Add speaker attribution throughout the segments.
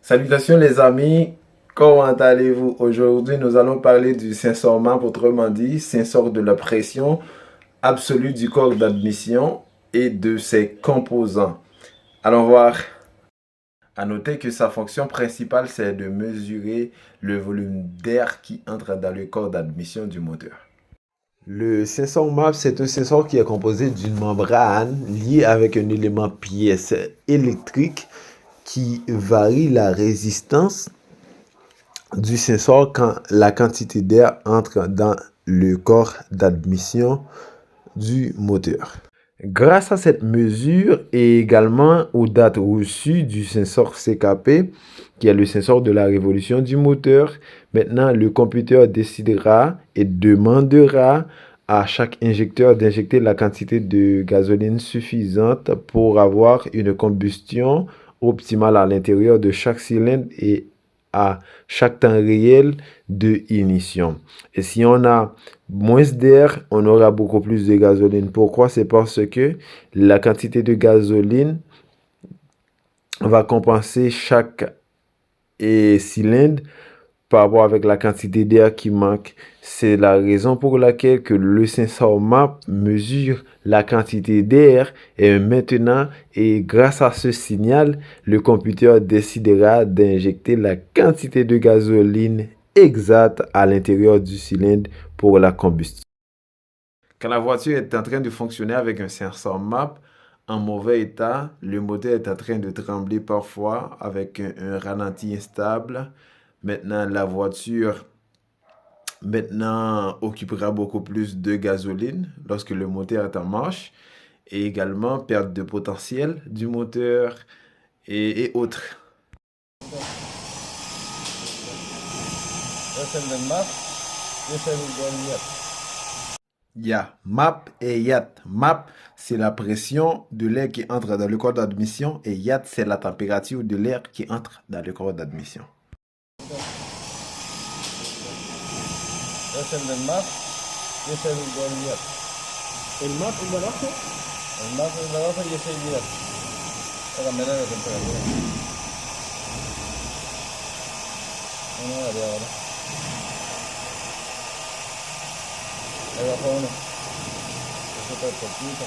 Speaker 1: Salutations les amis, comment allez-vous? Aujourd'hui, nous allons parler du sensor MAP, autrement dit, sensor de la pression absolue du corps d'admission et de ses composants. Allons voir. À noter que sa fonction principale, c'est de mesurer le volume d'air qui entre dans le corps d'admission du moteur. Le sensor MAP, c'est un sensor qui est composé d'une membrane liée avec un élément pièce électrique qui varie la résistance du sensor quand la quantité d'air entre dans le corps d'admission du moteur. Grâce à cette mesure et également aux dates reçues du sensor CKP, qui est le sensor de la révolution du moteur, maintenant le computer décidera et demandera à chaque injecteur d'injecter la quantité de gasoline suffisante pour avoir une combustion optimale à l'intérieur de chaque cylindre et à chaque temps réel de ignition. Et si on a moins d'air, on aura beaucoup plus de gasoline. Pourquoi? C'est parce que la quantité de gasoline va compenser chaque cylindre par rapport avec la quantité d'air qui manque. C'est la raison pour laquelle que le sensor MAP mesure la quantité d'air et maintenant, et grâce à ce signal, le computer décidera d'injecter la quantité de gasoline exacte à l'intérieur du cylindre pour la combustion. Quand la voiture est en train de fonctionner avec un sensor MAP en mauvais état, le moteur est en train de trembler parfois avec un ralenti instable. Maintenant, la voiture occupera beaucoup plus de gasoline lorsque le moteur est en marche et également perte de potentiel du moteur et autres. Il y a MAP et YAT. MAP, c'est la pression de l'air qui entre dans le corps d'admission et YAT, c'est la température de l'air qui entre dans le corps d'admission.
Speaker 2: Es el del MAP y es el del YAT.
Speaker 3: El map es de abajo.
Speaker 2: El MAP es de abajo y es el YAT. Para cambiar de temperatura. Uno de ahora. Ahí bajó uno. Eso está poquito.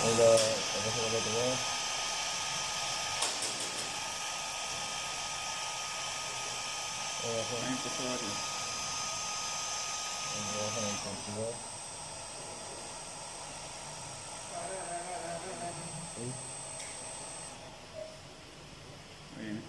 Speaker 2: Ahí la paso por el otro lado. Ahí bajó. Ahí empezó a variar. Ahí baja la intensidad.
Speaker 3: Muy bien.